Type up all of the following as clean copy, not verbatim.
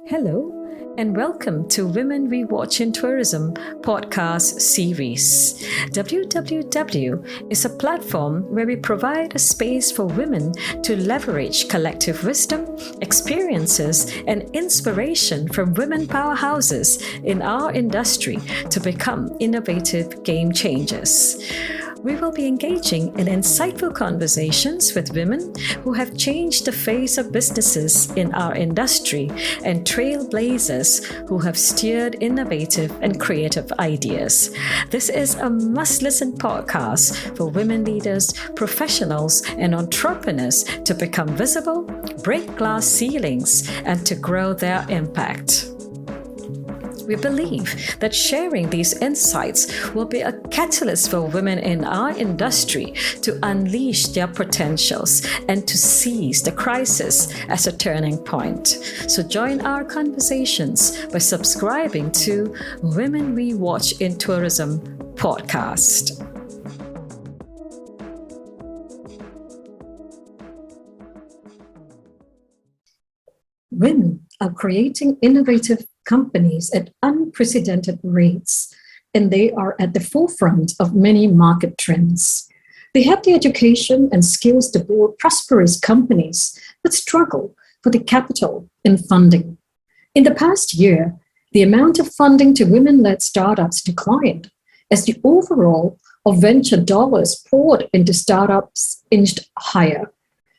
Hello, and welcome to Women We Watch in Tourism podcast series. WWW is a platform where we provide a space for women to leverage collective wisdom, experiences, and inspiration from women powerhouses in our industry to become innovative game changers. We will be engaging in insightful conversations with women who have changed the face of businesses in our industry and trailblazers who have steered innovative and creative ideas. This is a must-listen podcast for women leaders, professionals, and entrepreneurs to become visible, break glass ceilings, and to grow their impact. We believe that sharing these insights will be a catalyst for women in our industry to unleash their potentials and to seize the crisis as a turning point. So join our conversations by subscribing to Women We Watch in Tourism podcast. Women are creating innovative companies at unprecedented rates, and they are at the forefront of many market trends. They have the education and skills to build prosperous companies, but struggle for the capital and funding. In the past year, the amount of funding to women-led startups declined as the overall of venture dollars poured into startups inched higher.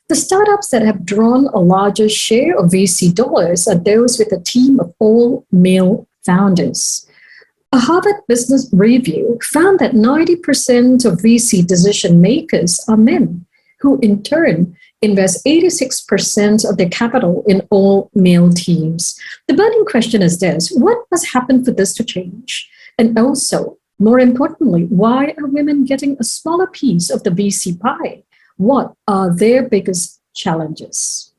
The startups that have drawn a larger share of VC dollars are those with a team of all male founders. A Harvard Business Review found that 90% of VC decision makers are men, who in turn invest 86% of their capital in all male teams. The burning question is this: what must happen for this to change? And also, more importantly, why are women getting a smaller piece of the VC pie? What are their biggest challenges?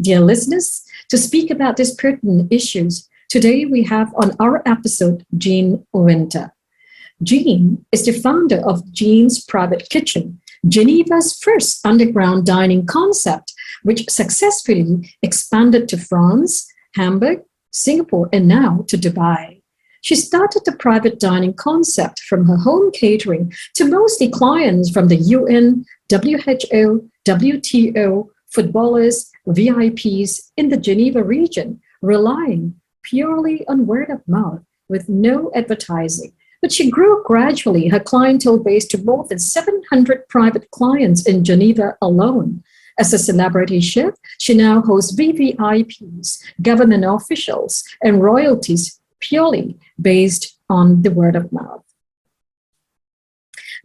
Dear listeners, to speak about these pertinent issues, today we have on our episode Jean Winter. Jean is the founder of Jean's Private Kitchen, Geneva's first underground dining concept, which successfully expanded to France, Hamburg, Singapore, and now to Dubai. She started the private dining concept from her home catering to mostly clients from the UN, WHO, WTO, footballers, VIPs in the Geneva region, relying purely on word of mouth with no advertising. But she grew gradually her clientele base to more than 700 private clients in Geneva alone. As a celebrity chef, she now hosts VVIPs, government officials, and royalties purely based on the word of mouth.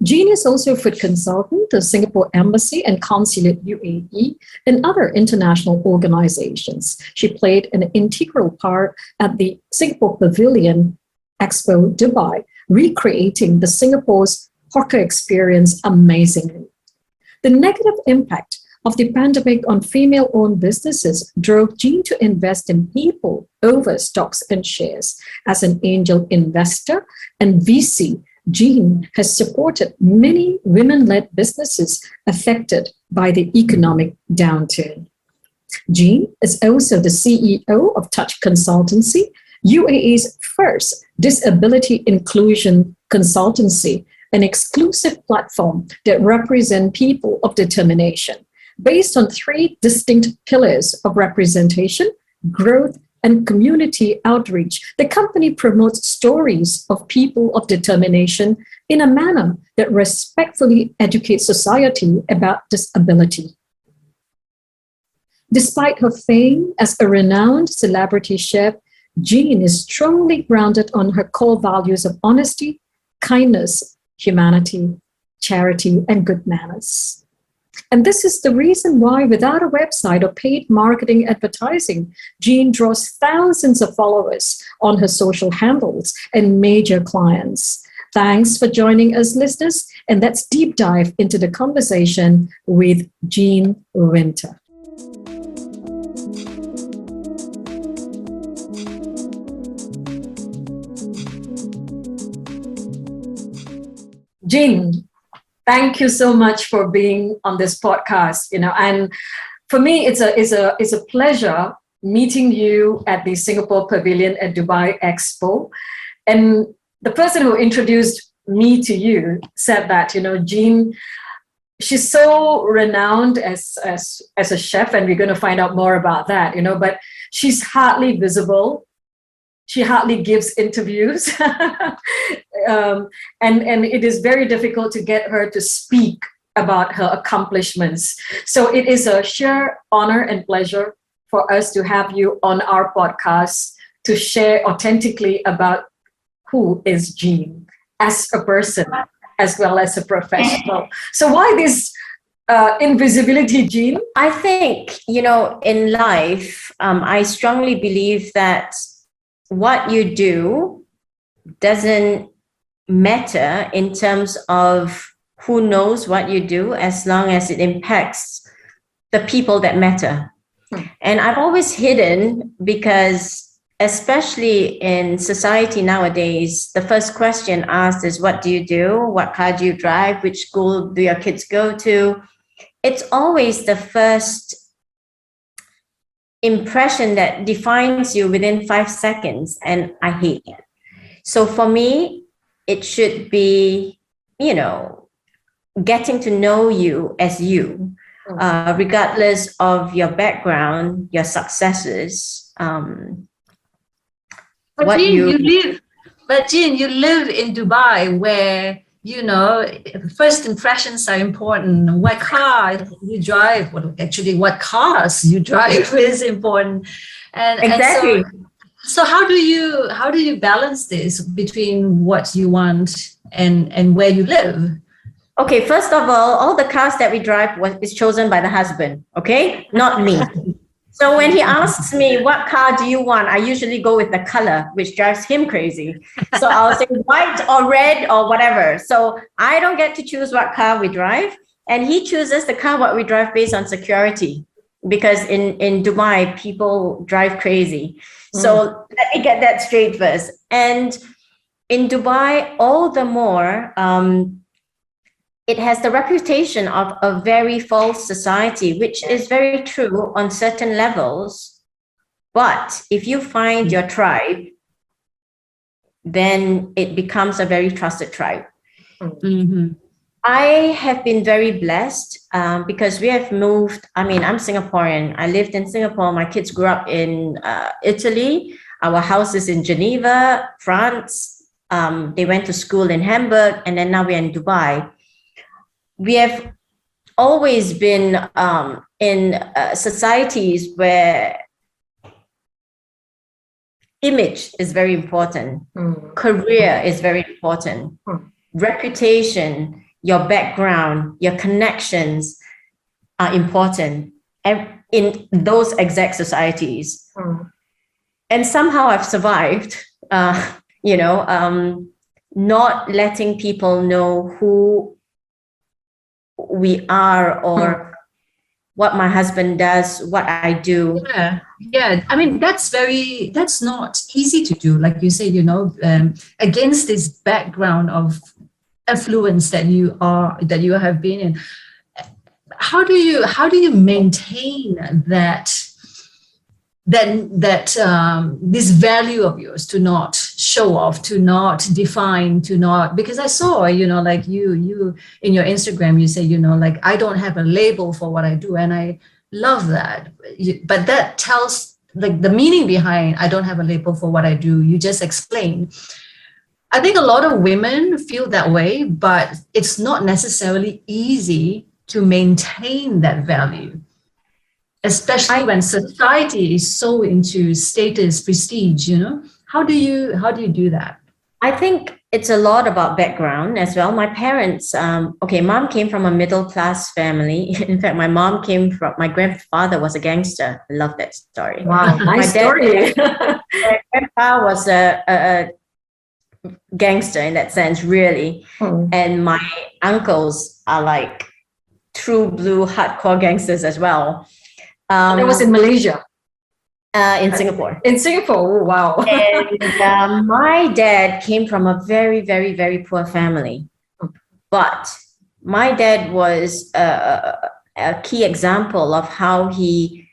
Jean is also a food consultant to Singapore Embassy and Consulate UAE and other international organizations. She played an integral part at the Singapore Pavilion Expo Dubai, recreating the Singapore's hawker experience amazingly. The negative impact of the pandemic on female-owned businesses drove Jean to invest in people over stocks and shares. As an angel investor and VC, Jean has supported many women-led businesses affected by the economic downturn. Jean is also the CEO of Touch Consultancy, UAE's first disability inclusion consultancy, an exclusive platform that represents people of determination. Based on three distinct pillars of representation, growth, and community outreach, the company promotes stories of people of determination in a manner that respectfully educates society about disability. Despite her fame as a renowned celebrity chef, Jean is strongly grounded on her core values of honesty, kindness, humanity, charity, and good manners. And this is the reason why, without a website or paid marketing advertising, Jean draws thousands of followers on her social handles and major clients. Thanks for joining us, listeners, and let's deep dive into the conversation with Jean Winter. Jean, thank you so much for being on this podcast. And for me, it's a pleasure meeting you at the Singapore Pavilion at Dubai Expo. And the person who introduced me to you said that, Jean, she's so renowned as a chef, and we're going to find out more about that, but she's hardly visible. She hardly gives interviews. And it is very difficult to get her to speak about her accomplishments. So it is a sheer honor and pleasure for us to have you on our podcast to share authentically about who is Jean as a person as well as a professional. So why this invisibility, Jean? I think, in life, I strongly believe that what you do doesn't matter in terms of who knows what you do, as long as it impacts the people that matter. And I've always hidden because, especially in society nowadays, the first question asked is, what do you do? What car do you drive? Which school do your kids go to? It's always the first impression that defines you within 5 seconds. And I hate it. So for me, it should be, getting to know you as you, regardless of your background, your successes. But Jean, you live in Dubai, where first impressions are important. What car you drive, what cars you drive is important. And exactly. So how do you balance this between what you want and where you live? Okay, first of all the cars that we drive is chosen by the husband, okay? Not me. So when he asks me, what car do you want? I usually go with the color, which drives him crazy. So I'll say white or red or whatever. So I don't get to choose what car we drive. And he chooses the car what we drive based on security. Because in Dubai, people drive crazy. So let me get that straight first. And in Dubai, all the more, it has the reputation of a very false society, which is very true on certain levels. But if you find your tribe, then it becomes a very trusted tribe. Mm-hmm. I have been very blessed because we have moved. I'm Singaporean. I lived in Singapore. My kids grew up in Italy. Our house is in Geneva, France. They went to school in Hamburg, and then now we're in Dubai. We have always been in societies where image is very important, career is very important, reputation, your background, your connections are important in those exact societies. And somehow I've survived, not letting people know who we are or what my husband does, what I do. Yeah. That's not easy to do. Like you say, against this background of affluence that you have been in. How do you maintain that this value of yours, to not show off, to not define, because I saw, like you in your Instagram, you say, I don't have a label for what I do. And I love that. But that tells, like, the meaning behind I don't have a label for what I do. You just explain. I think a lot of women feel that way, but it's not necessarily easy to maintain that value, especially when society is so into status, prestige. How do you do that? I think it's a lot about background as well. My parents, mom came from a middle-class family. In fact, my grandfather was a gangster. I love that story. Wow, nice story. My grandpa was a gangster in that sense, really. And my uncles are like true blue hardcore gangsters as well. It was in Malaysia. In Singapore. In Singapore, oh, wow. And my dad came from a very, very, very poor family. But my dad was a key example of how he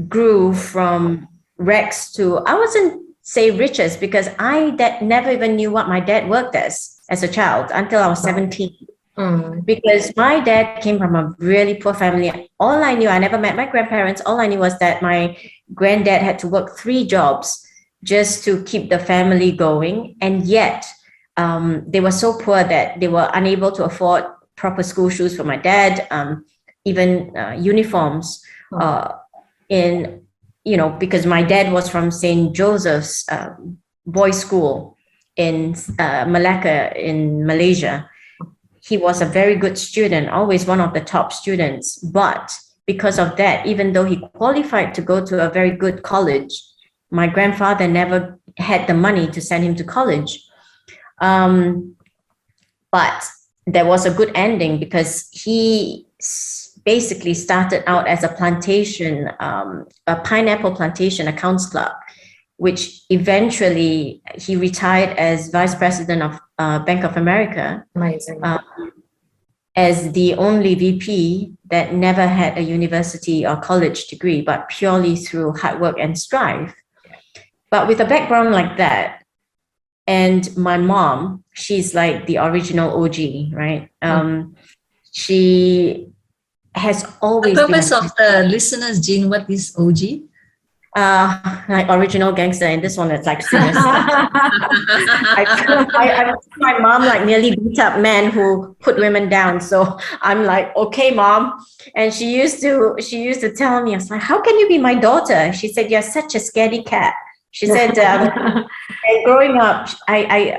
grew from rags to, I wasn't say riches, because never even knew what my dad worked as a child until I was 17. Because my dad came from a really poor family. All I knew, I never met my grandparents. All I knew was that my granddad had to work 3 jobs just to keep the family going. And yet they were so poor that they were unable to afford proper school shoes for my dad, even uniforms because my dad was from St. Joseph's boys' school in Malacca in Malaysia. He was a very good student, always one of the top students. But because of that, even though he qualified to go to a very good college, my grandfather never had the money to send him to college. But there was a good ending, because he basically started out as a plantation, a pineapple plantation accounts clerk, which eventually he retired as vice president of Bank of America. Amazing. As the only VP that never had a university or college degree, but purely through hard work and strive. But with a background like that, and my mom, she's like the original OG, right? She has always The purpose of the listeners, Jean, what is OG? Like original gangster, and this one is like serious. I my mom like nearly beat up men who put women down. So I'm like, okay, mom. And she used to tell me, I was like, how can you be my daughter? She said, you're such a scaredy cat. She said, and growing up, I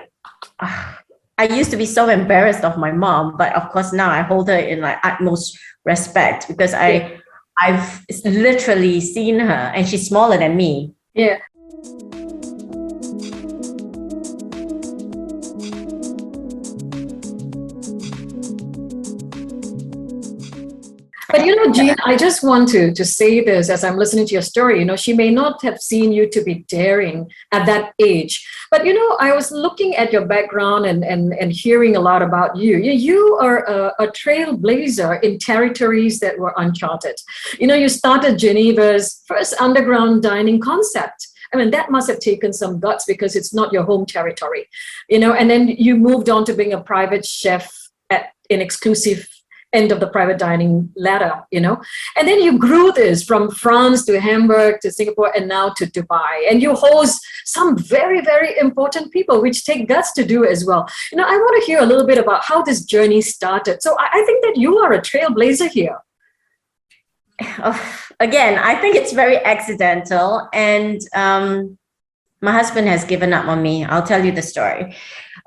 used to be so embarrassed of my mom, but of course now I hold her in like utmost respect, because I've literally seen her, and she's smaller than me. Yeah. But Jean, I just want to say this as I'm listening to your story. She may not have seen you to be daring at that age. But, I was looking at your background and hearing a lot about you. You are a trailblazer in territories that were uncharted. You started Geneva's first underground dining concept. I mean, that must have taken some guts, because it's not your home territory, and then you moved on to being a private chef at an exclusive end of the private dining ladder, and then you grew this from France to Hamburg to Singapore and now to Dubai, and you host some very, very important people, which take guts to do as well. I want to hear a little bit about how this journey started. So I think that you are a trailblazer here. Again, I think it's very accidental, and my husband has given up on me. I'll tell you the story.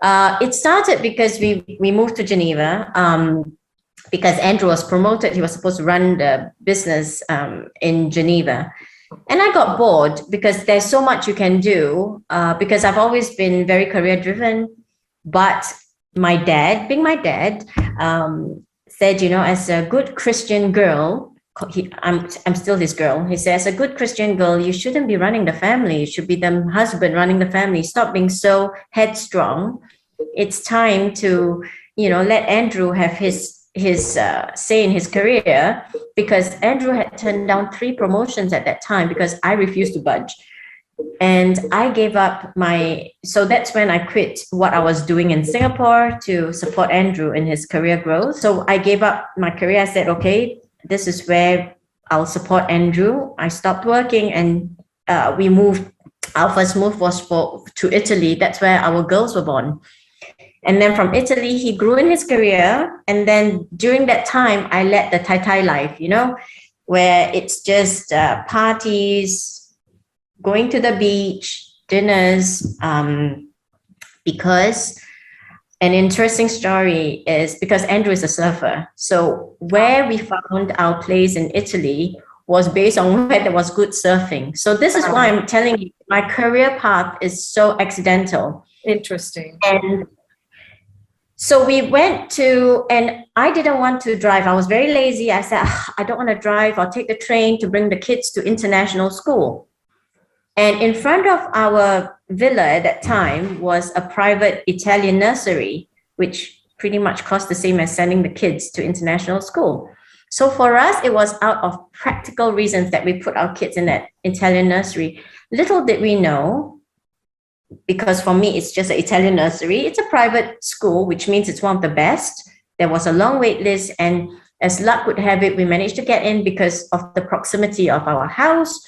It started because we moved to Geneva, because Andrew was promoted. He was supposed to run the business in Geneva. And I got bored, because there's so much you can do, because I've always been very career driven. But my dad, being my dad, said, as a good Christian girl, I'm still his girl. He says, as a good Christian girl, you shouldn't be running the family. You should be the husband running the family. Stop being so headstrong. It's time to, let Andrew have his say in his career, because Andrew had turned down 3 promotions at that time because I refused to budge. And I gave up so that's when I quit what I was doing in Singapore to support Andrew in his career growth. So I gave up my career. I said, okay, this is where I'll support Andrew. I stopped working, and we moved. Our first move was to Italy. That's where our girls were born. And then from Italy, he grew in his career. And then during that time, I led the Thai life, where it's just parties, going to the beach, dinners, because an interesting story is because Andrew is a surfer. So where we found our place in Italy was based on where there was good surfing. So this is why I'm telling you, my career path is so accidental. Interesting. And so we went and I didn't want to drive. I was very lazy. I said, I don't want to drive. I'll take the train to bring the kids to international school. And in front of our villa at that time was a private Italian nursery, which pretty much cost the same as sending the kids to international school. So for us, it was out of practical reasons that we put our kids in that Italian nursery. Little did we know, because for me, it's just an Italian nursery. It's a private school, which means it's one of the best. There was a long wait list, and as luck would have it, we managed to get in because of the proximity of our house.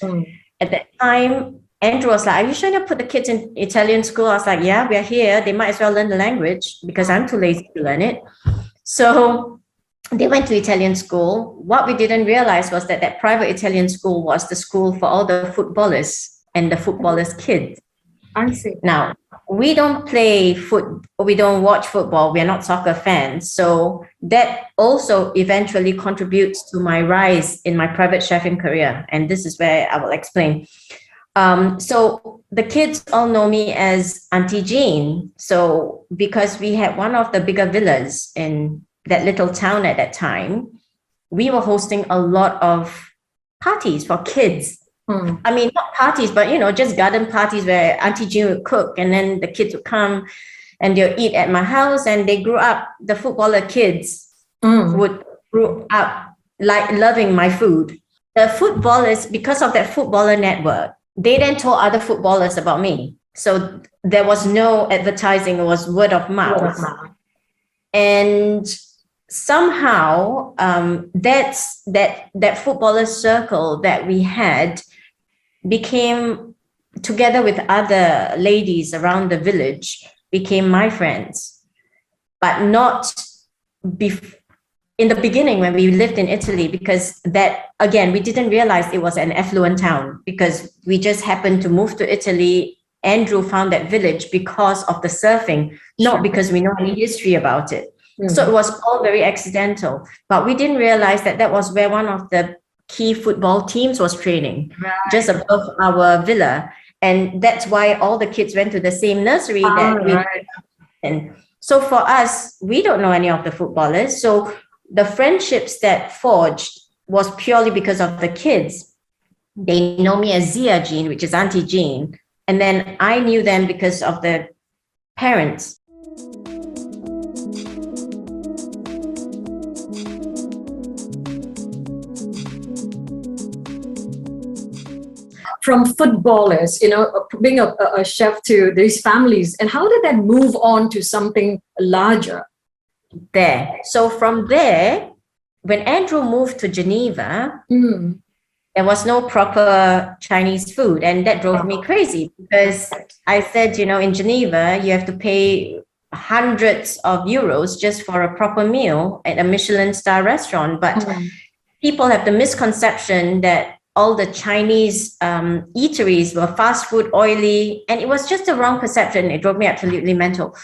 At that time, Andrew was like, "Are you sure to put the kids in Italian school?" I was like, "Yeah, we're here. They might as well learn the language because I'm too lazy to learn it." So they went to Italian school. What we didn't realize was that that private Italian school was the school for all the footballers and the footballers' kids. I see. Now, we don't play we don't watch football. We're not soccer fans. So that also eventually contributes to my rise in my private chefing career. And this is where I will explain. So the kids all know me as Auntie Jean. So because we had one of the bigger villas in that little town at that time, we were hosting a lot of parties for kids. I mean, not parties, but, just garden parties where Auntie Jean would cook and then the kids would come and they'll eat at my house. And they grew up, the footballer kids would grow up like loving my food. The footballers, because of that footballer network, they then told other footballers about me. So there was no advertising, it was word of mouth. And somehow that footballer circle that we had became, together with other ladies around the village, became my friends. But not in the beginning when we lived in Italy, because that, again, we didn't realize it was an affluent town because we just happened to move to Italy. Andrew found that village because of the surfing, not because we know any history about it. So it was all very accidental, but we didn't realize that that was where one of the key football teams was training, just above our villa. And that's why all the kids went to the same nursery that we in. So for us, we don't know any of the footballers. So the friendships that forged was purely because of the kids. They know me as Zia Jean, which is Auntie Jean. And then I knew them because of the parents. From footballers, being a chef to these families, and how did that move on to something larger? There. So from there, when Andrew moved to Geneva, there was no proper Chinese food. And that drove me crazy because I said, in Geneva, you have to pay hundreds of euros just for a proper meal at a Michelin star restaurant. But people have the misconception that all the Chinese eateries were fast food, oily, and it was just the wrong perception. It drove me absolutely mental.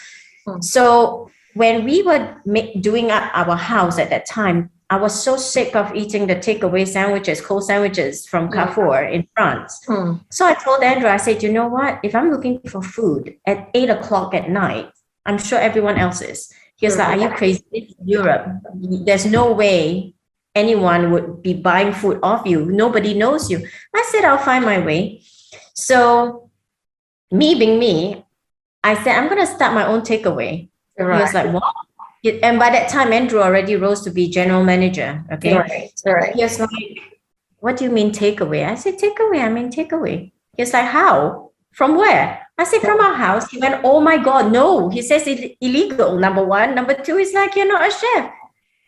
So when we were doing up our house at that time, I was so sick of eating the takeaway sandwiches, cold sandwiches from Carrefour in France. So I told Andrew, I said, you know what? If I'm looking for food at 8 o'clock at night, I'm sure everyone else is. He was like, are you crazy? It's Europe. There's no way anyone would be buying food off you. Nobody knows you. I said, I'll find my way. So me being me, I said, I'm going to start my own takeaway. He was like, what? And by that time, Andrew already rose to be general manager. Okay. He was like, what do you mean takeaway? I said, takeaway. I mean takeaway. He was like, how? From where? I said, from our house. He went, oh my God, no. He says it's illegal, number one. Number two, he's like, you're not a chef.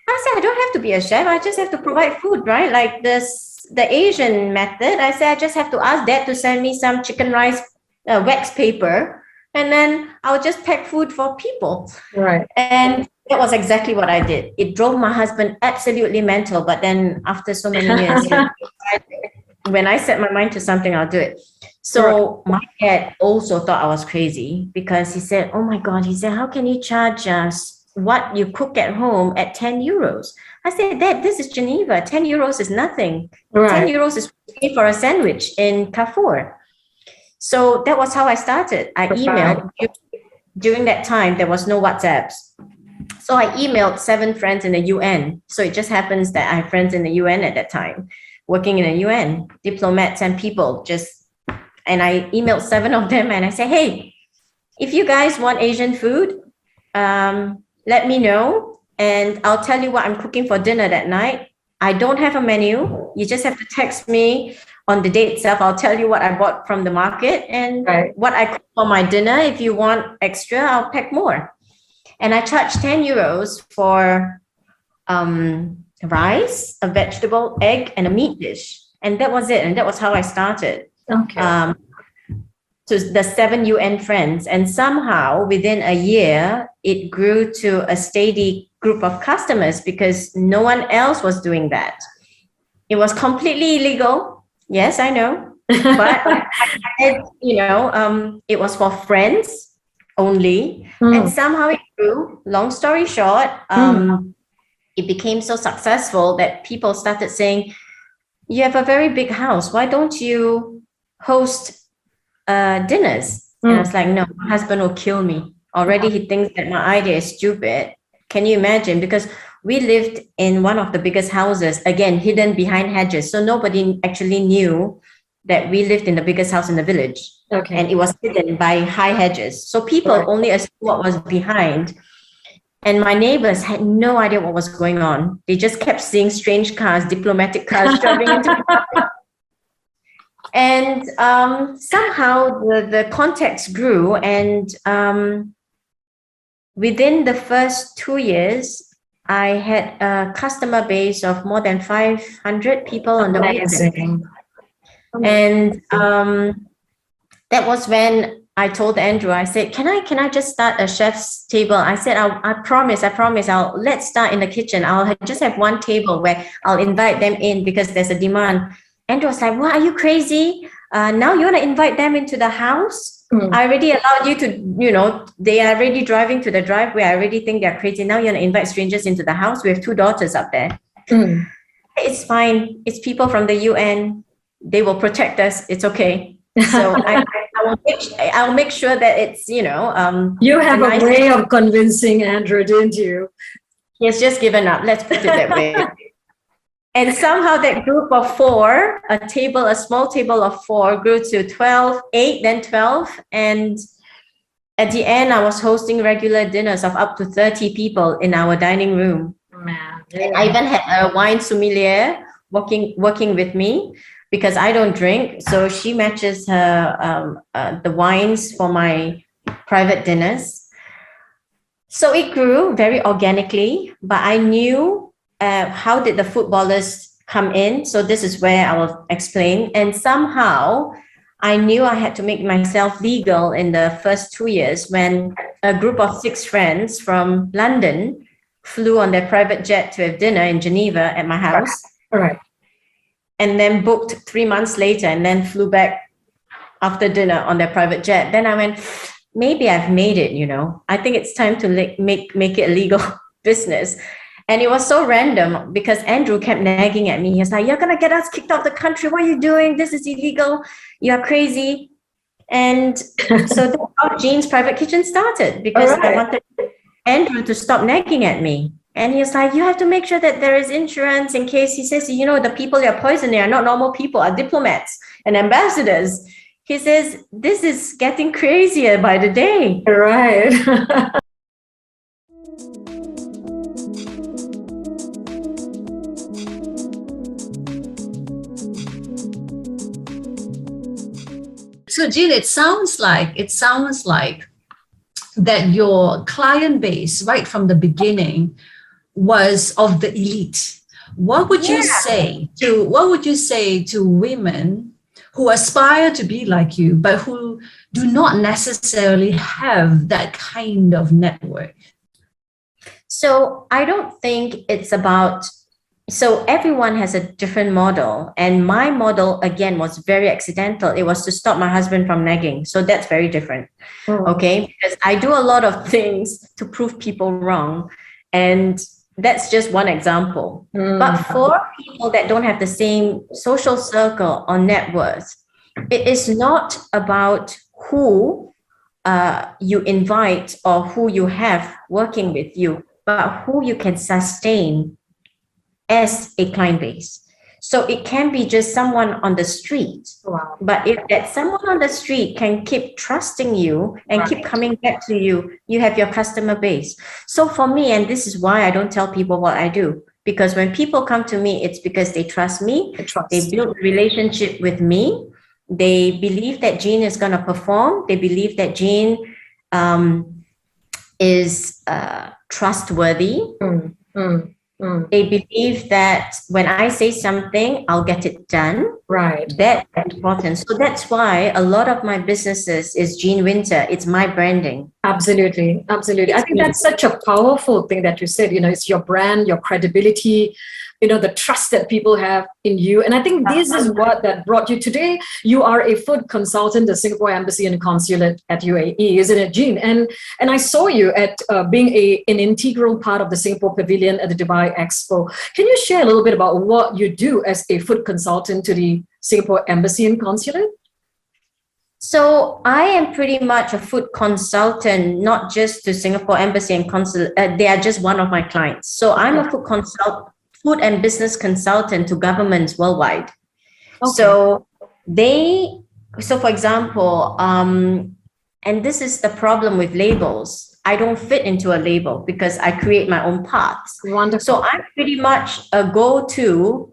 I said, I don't have to be a chef. I just have to provide food, right? Like the Asian method. I said, I just have to ask Dad to send me some chicken rice wax paper, and then I'll just pack food for people. Right. And that was exactly what I did. It drove my husband absolutely mental. But then after so many years, when I set my mind to something, I'll do it. So my dad also thought I was crazy because he said, oh my God, he said, how can you charge us what you cook at home at 10 euros? I said, Dad, this is Geneva. 10 euros is nothing. 10 euros is paid for a sandwich in Carrefour. So that was how I started. I emailed. During that time, there was no WhatsApps. So I emailed 7 friends in the UN. So it just happens that I have friends in the UN at that time, working in the UN, diplomats and people. And I emailed 7 of them and I said, hey, if you guys want Asian food, let me know and I'll tell you what I'm cooking for dinner that night. I don't have a menu. You just have to text me on the day itself. I'll tell you what I bought from the market and what I cook for my dinner. If you want extra, I'll pack more. And I charge 10 euros for rice, a vegetable, egg, and a meat dish. And that was it. And that was how I started. Okay. To the 7 UN friends. And somehow within a year, it grew to a steady group of customers because no one else was doing that. It was completely illegal. Yes, I know. But it was for friends only. And somehow it grew. Long story short, it became so successful that people started saying, you have a very big house. Why don't you host dinners? And I was like, no, my husband will kill me. Already he thinks that my idea is stupid. Can you imagine? Because we lived in one of the biggest houses, again, hidden behind hedges. So nobody actually knew that we lived in the biggest house in the village. Okay. And it was hidden by high hedges. So people only assumed what was behind. And my neighbors had no idea what was going on. They just kept seeing strange cars, diplomatic cars driving into the market. And somehow the contacts grew. And within the first 2 years, I had a customer base of more than 500 people on the website. And that was when I told Andrew, I said, can I just start a chef's table? I said, I promise, let's start in the kitchen. I'll just have one table where I'll invite them in because there's a demand. Andrew was like, what, are you crazy? Now you want to invite them into the house? I already allowed you to, they are already driving to the driveway. I already think they're crazy. Now you want to invite strangers into the house? We have 2 daughters up there. It's fine. It's people from the UN. They will protect us. It's okay. So I'll make sure that it's, you have a way of convincing Andrew, didn't you? He has just given up. Let's put it that way. And somehow that group of 4, a small table of 4 grew to 12, 8, then 12. And at the end, I was hosting regular dinners of up to 30 people in our dining room. Man, and I even had a wine sommelier working with me because I don't drink. So she matches her the wines for my private dinners. So it grew very organically, but I knew how did the footballers come in? So this is where I will explain. And somehow I knew I had to make myself legal in the first 2 years when a group of 6 friends from London flew on their private jet to have dinner in Geneva at my house. All right. And then booked 3 months later and then flew back after dinner on their private jet. Then I went, maybe I've made it, I think it's time to make it a legal business. And it was so random because Andrew kept nagging at me. He was like, you're going to get us kicked out of the country. What are you doing? This is illegal. You're crazy. And so that's how Jean's Private Kitchen started because I wanted Andrew to stop nagging at me. And he was like, you have to make sure that there is insurance in case, he says, the people you're poisoning are not normal people, are diplomats and ambassadors. He says, this is getting crazier by the day. Right. So Jean, it sounds like that your client base right from the beginning was of the elite. What would you say to women who aspire to be like you, but who do not necessarily have that kind of network? So I don't think it's about, so everyone has a different model. And my model, again, was very accidental. It was to stop my husband from nagging. So that's very different. Okay. Because I do a lot of things to prove people wrong. And that's just one example. But for people that don't have the same social circle or net worth, it is not about who you invite or who you have working with you, but who you can sustain as a client base. So it can be just someone on the street. Wow. But if that someone on the street can keep trusting you and keep coming back to you, you have your customer base. So for me, and this is why I don't tell people what I do, because when people come to me, it's because they trust me. They build a relationship with me. They believe that Jean is going to perform. They believe that Jean is trustworthy. They believe that when I say something, I'll get it done. Right. That's important. So that's why a lot of my businesses is Jean Winter. It's my branding. Absolutely. Absolutely. I think that's such a powerful thing that you said, it's your brand, your credibility, the trust that people have in you. And I think this is what that brought you today. You are a food consultant, the Singapore Embassy and Consulate at UAE, isn't it, Jean? And I saw you at being an integral part of the Singapore Pavilion at the Dubai Expo. Can you share a little bit about what you do as a food consultant to the Singapore Embassy and Consulate? So I am pretty much a food consultant, not just to Singapore Embassy and Consulate. They are just one of my clients. So I'm a food and business consultant to governments worldwide. Okay. So for example, and this is the problem with labels. I don't fit into a label because I create my own paths. Wonderful. So I'm pretty much a go-to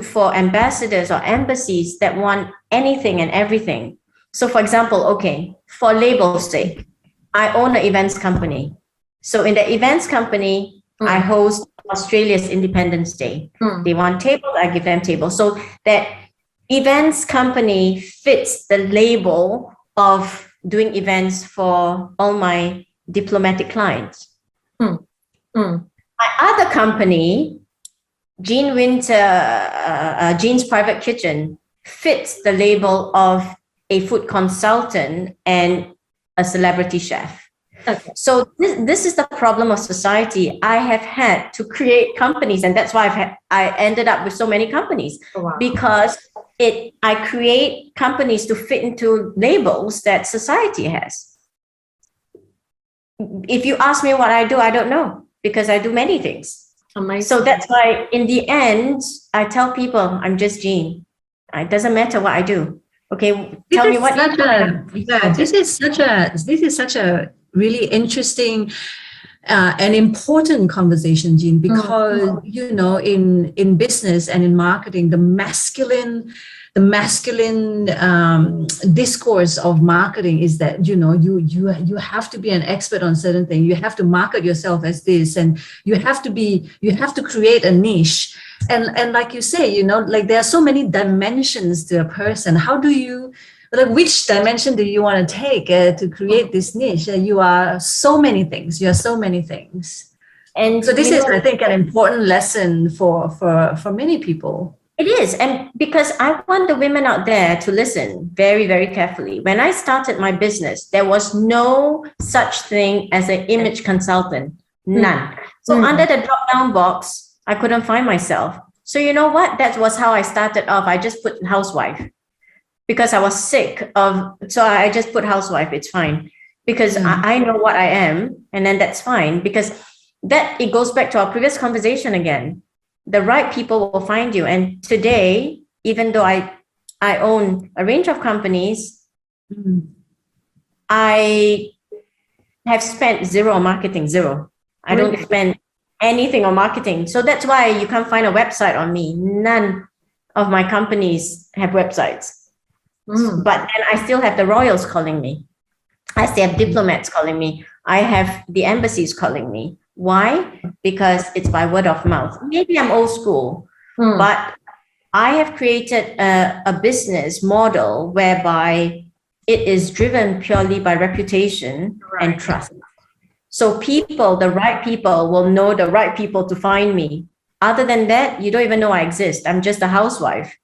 for ambassadors or embassies that want anything and everything. So for example, for label's sake, I own an events company. So in the events company, I host Australia's Independence Day. They want tables, I give them tables. So that events company fits the label of doing events for all my diplomatic clients. My other company, Jean Winter, Jean's Private Kitchen, fits the label of a food consultant and a celebrity chef. Okay. So this is the problem of society. I have had to create companies, and that's why I ended up with so many companies. Oh, wow. Because I create companies to fit into labels that society has. If you ask me what I do, I don't know, because I do many things. Amazing. So that's why in the end, I tell people I'm just Jean. It doesn't matter what I do. Okay, tell me what. This is such a really interesting and important conversation, Jean, because in business and in marketing, the masculine discourse of marketing is that you have to be an expert on certain things. You have to market yourself as this, and you have to create a niche. And like you say, there are so many dimensions to a person. How do you, which dimension do you want to take to create this niche? You are so many things. And so this is, I think, an important lesson for many people. It is. And because I want the women out there to listen very, very carefully. When I started my business, there was no such thing as an image consultant. None. So under the drop-down box, I couldn't find myself. So you know what? That was how I started off. I just put housewife because I was sick of, so I just put housewife. It's fine because I know what I am, and then that's fine, because it goes back to our previous conversation again. The right people will find you. And today, even though I own a range of companies, I have spent zero on marketing, zero. I don't spend anything on marketing. So that's why you can't find a website on me. None of my companies have websites. But then I still have the royals calling me. I still have diplomats calling me. I have the embassies calling me. Why? Because it's by word of mouth. Maybe I'm old school, but I have created a business model whereby it is driven purely by reputation and trust. So the right people will know the right people to find me. Other than that, you don't even know I exist. I'm just a housewife,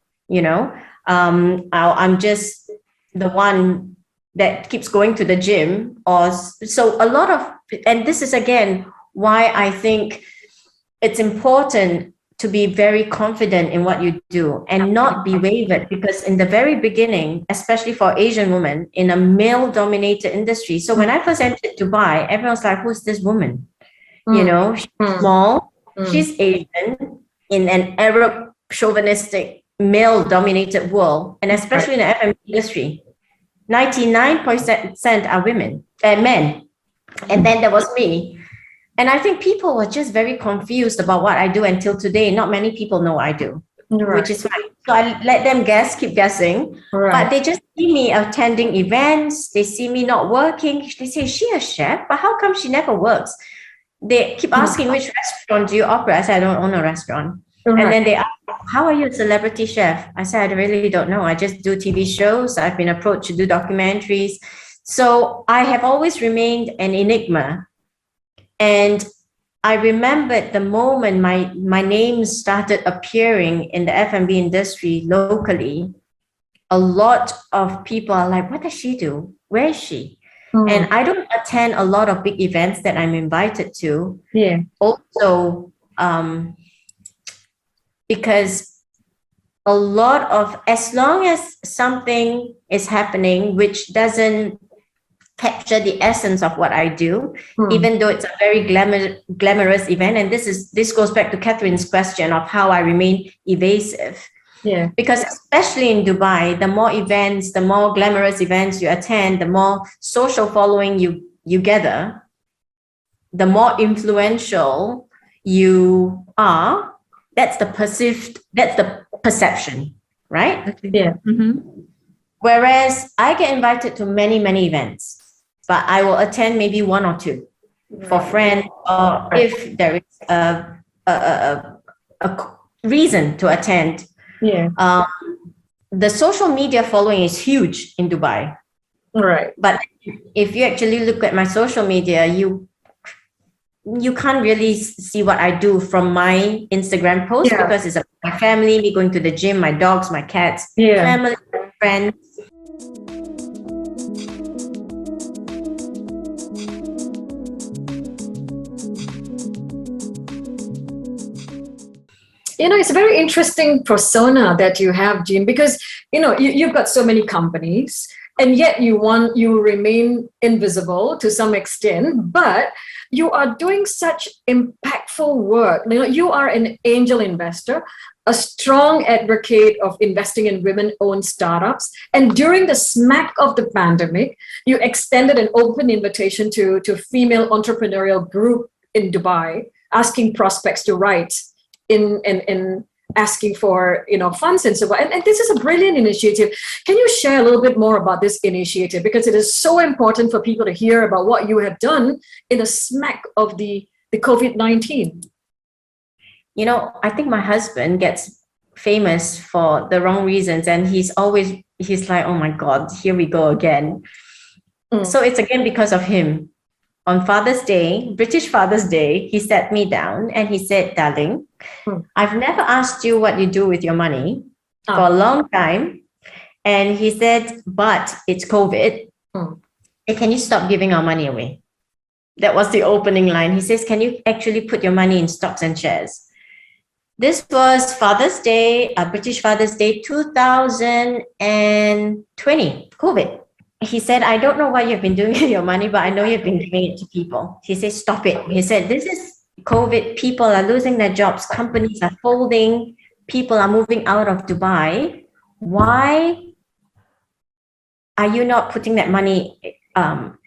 I'm just the one that keeps going to the gym. So a lot of, and this is again, why I think it's important to be very confident in what you do and not be wavered, because in the very beginning, especially for Asian women in a male-dominated industry. So when I first entered Dubai, everyone's like, who's this woman? She's small, she's Asian in an Arab chauvinistic male-dominated world, and especially in the F&B industry, 99% are men. And then there was me. And I think people were just very confused about what I do until today. Not many people know what I do, which is fine. So I let them guess, keep guessing. But they just see me attending events. They see me not working. They say, is she a chef? But how come she never works? They keep asking, which restaurant do you operate? I said, I don't own a restaurant. And then they ask, how are you a celebrity chef? I said, I really don't know. I just do TV shows. I've been approached to do documentaries. So I have always remained an enigma. And I remembered the moment my name started appearing in the F&B industry locally. A lot of people are like, what does she do? Where is she? And I don't attend a lot of big events that I'm invited to. Yeah. Also, because a lot of, as long as something is happening which doesn't capture the essence of what I do, even though it's a very glamorous event. And this goes back to Catherine's question of how I remain evasive. Yeah. Because especially in Dubai, the more events, the more glamorous events you attend, the more social following you gather, the more influential you are. That's the perception, right? Yeah. Whereas I get invited to many, many events, but I will attend maybe one or two for friends, or if there is a reason to attend. Yeah. The social media following is huge in Dubai. Right. But if you actually look at my social media, you can't really see what I do from my Instagram post, because it's about my family, me going to the gym, my dogs, my cats, family, friends. It's a very interesting persona that you have, Jean, because, you've got so many companies, and yet you remain invisible to some extent, but you are doing such impactful work. You are an angel investor, a strong advocate of investing in women-owned startups. And during the smack of the pandemic, you extended an open invitation to female entrepreneurial group in Dubai, asking prospects to write in asking for funds and so on. And this is a brilliant initiative. Can you share a little bit more about this initiative? Because it is so important for people to hear about what you have done in the smack of the COVID-19. I think my husband gets famous for the wrong reasons, and he's like, oh my God, here we go again. So it's again because of him. On Father's Day, British Father's Day, he sat me down and he said, darling, I've never asked you what you do with your money for a long time. And he said, but it's COVID. And can you stop giving our money away? That was the opening line. He says, can you actually put your money in stocks and shares? This was Father's Day, British Father's Day, 2020, COVID. He said, I don't know what you've been doing with your money, but I know you've been giving it to people. He said, stop it. He said, this is COVID. People are losing their jobs. Companies are folding. People are moving out of Dubai. Why are you not putting that money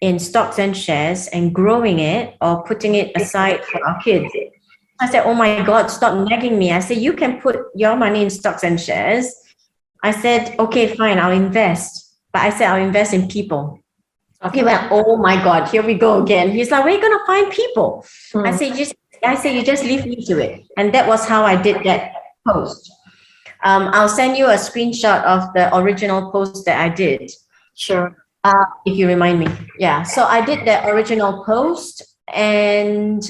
in stocks and shares and growing it, or putting it aside for our kids? I said, oh my God, stop nagging me. I said, you can put your money in stocks and shares. I said, okay, fine, I'll invest. But I said, I'll invest in people. Okay. He went, oh my God, here we go again. He's like, where are you going to find people? I said, you just leave me to it. And that was how I did that post. I'll send you a screenshot of the original post that I did. Sure. If you remind me. Yeah. So I did the original post, and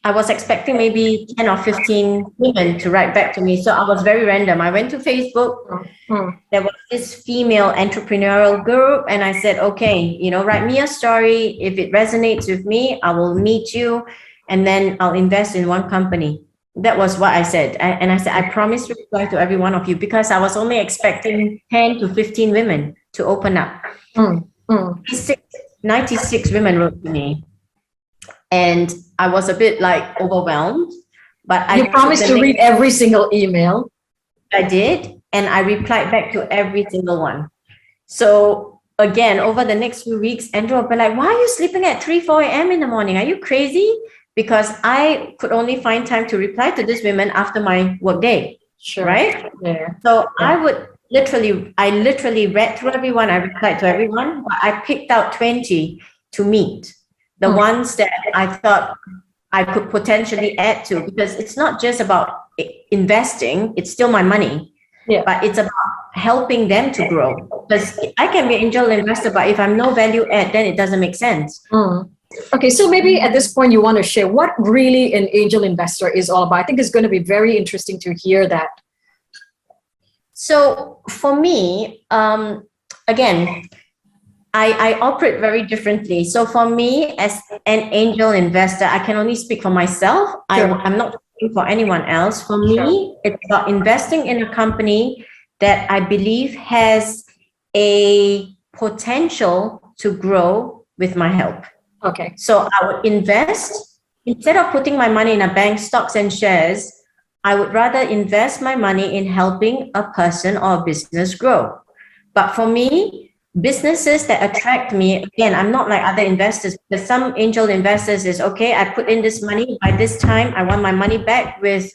I was expecting maybe 10 or 15 women to write back to me. So I was very random. I went to Facebook. There was this female entrepreneurial group, and I said, okay, write me a story. If it resonates with me, I will meet you, and then I'll invest in one company. That was what I said. And I said, I promise to reply to every one of you, because I was only expecting 10 to 15 women to open up. 96 women wrote to me. And I was a bit overwhelmed, but you promised to read every single email. I did. And I replied back to every single one. So again, over the next few weeks, Andrew will be like, why are you sleeping at 3, 4 a.m. in the morning? Are you crazy? Because I could only find time to reply to this women after my work day. Sure. Right? Yeah. So I literally read through everyone. I replied to everyone, but I picked out 20 to meet. The ones that I thought I could potentially add to, because it's not just about investing, it's still my money. Yeah. But it's about helping them to grow. Because I can be angel investor, but if I'm no value add, then it doesn't make sense. Okay, so maybe at this point you want to share what really an angel investor is all about. I think it's going to be very interesting to hear that. So for me, again, I operate very differently. So for me, as an angel investor, I can only speak for myself. Sure. I'm not speaking for anyone else. For me, it's about investing in a company that I believe has a potential to grow with my help. Okay. So I would invest, instead of putting my money in a bank, stocks and shares, I would rather invest my money in helping a person or a business grow. But for me, businesses that attract me, again, I'm not like other investors, because some angel investors is, okay, I put in this money, by this time, I want my money back with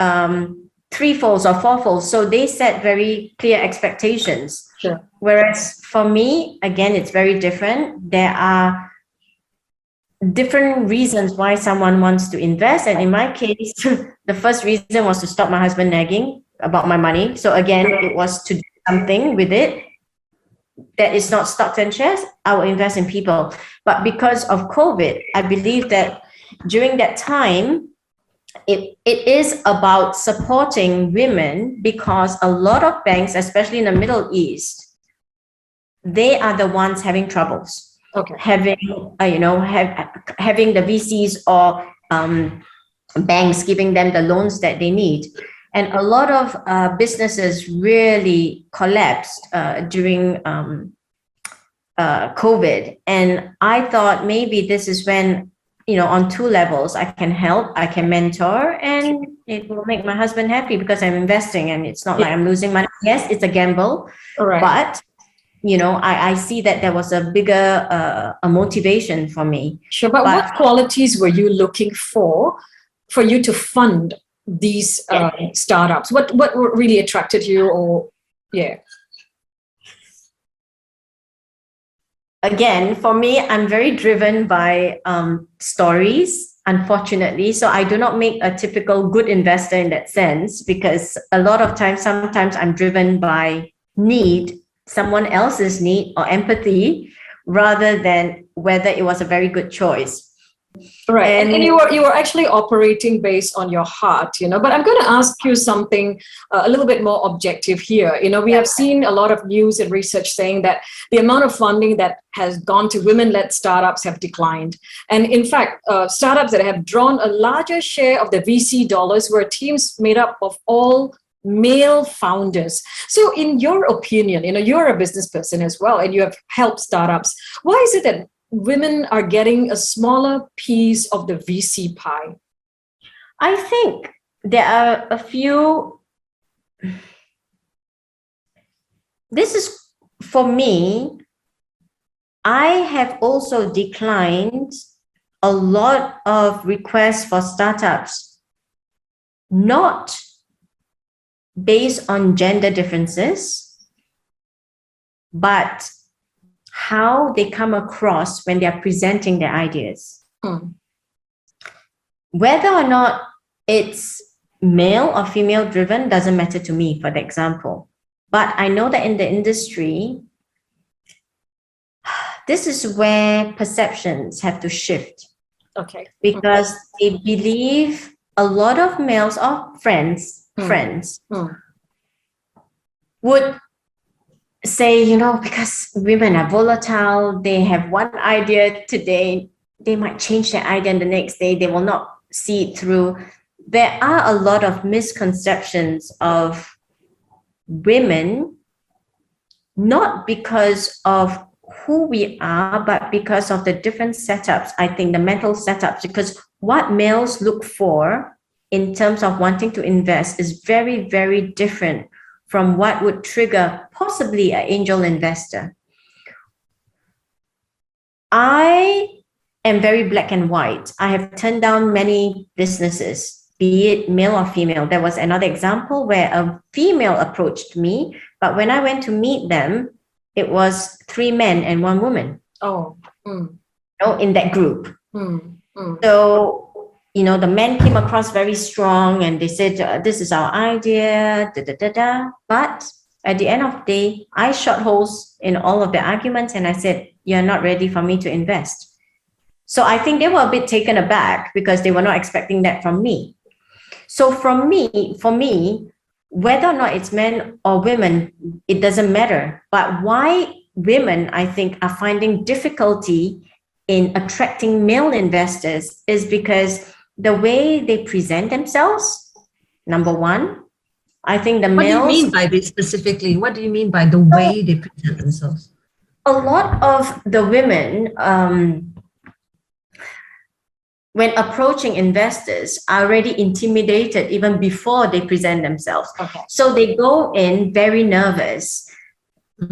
threefolds or fourfolds. So they set very clear expectations. Sure. Whereas for me, again, it's very different. There are different reasons why someone wants to invest. And in my case, the first reason was to stop my husband nagging about my money. So again, it was to do something with it that is not stocks and shares. I will invest in people. But because of COVID, I believe that during that time, it is about supporting women, because a lot of banks, especially in the Middle East, they are the ones having troubles. Okay. Having the VCs or banks giving them the loans that they need. And a lot of businesses really collapsed during COVID. And I thought maybe this is when, on two levels, I can help, I can mentor, and it will make my husband happy because I'm investing and it's not like I'm losing money. Yes, it's a gamble, but I see that there was a bigger a motivation for me. Sure, but what qualities were you looking for you to fund these startups? What really attracted you? Or Again, for me, I'm very driven by stories, unfortunately. So I do not make a typical good investor in that sense, because a lot of times, sometimes I'm driven by need, someone else's need or empathy, rather than whether it was a very good choice. Right. And you were actually operating based on your heart, but I'm going to ask you something a little bit more objective here. We have seen a lot of news and research saying that the amount of funding that has gone to women-led startups have declined. And in fact, startups that have drawn a larger share of the VC dollars were teams made up of all male founders. So in your opinion, you're a business person as well, and you have helped startups. Why is it that women are getting a smaller piece of the VC pie? I think there are a few. This is, for me, I have also declined a lot of requests for startups, not based on gender differences, but how they come across when they are presenting their ideas. Whether or not it's male or female driven doesn't matter to me, for the example. But I know that in the industry, this is where perceptions have to shift. Okay. Because they believe a lot of males or friends would say, because women are volatile, they have one idea today, they might change their idea, and the next day they will not see it through. There are a lot of misconceptions of women, not because of who we are, but because of the different setups. I think the mental setups, because what males look for in terms of wanting to invest is very, very different from what would trigger possibly an angel investor. I am very black and white. I have turned down many businesses, be it male or female. There was another example where a female approached me, but when I went to meet them, it was 3 men and 1 woman. Oh. In that group. So, the men came across very strong and they said, this is our idea, But at the end of the day, I shot holes in all of the arguments and I said, you're not ready for me to invest. So I think they were a bit taken aback because they were not expecting that from me. So for me, whether or not it's men or women, it doesn't matter. But why women, I think, are finding difficulty in attracting male investors is because the way they present themselves, number one. I think the males. What do you mean by this specifically? What do you mean by the way they present themselves? A lot of the women, when approaching investors, are already intimidated even before they present themselves. Okay. So they go in very nervous, and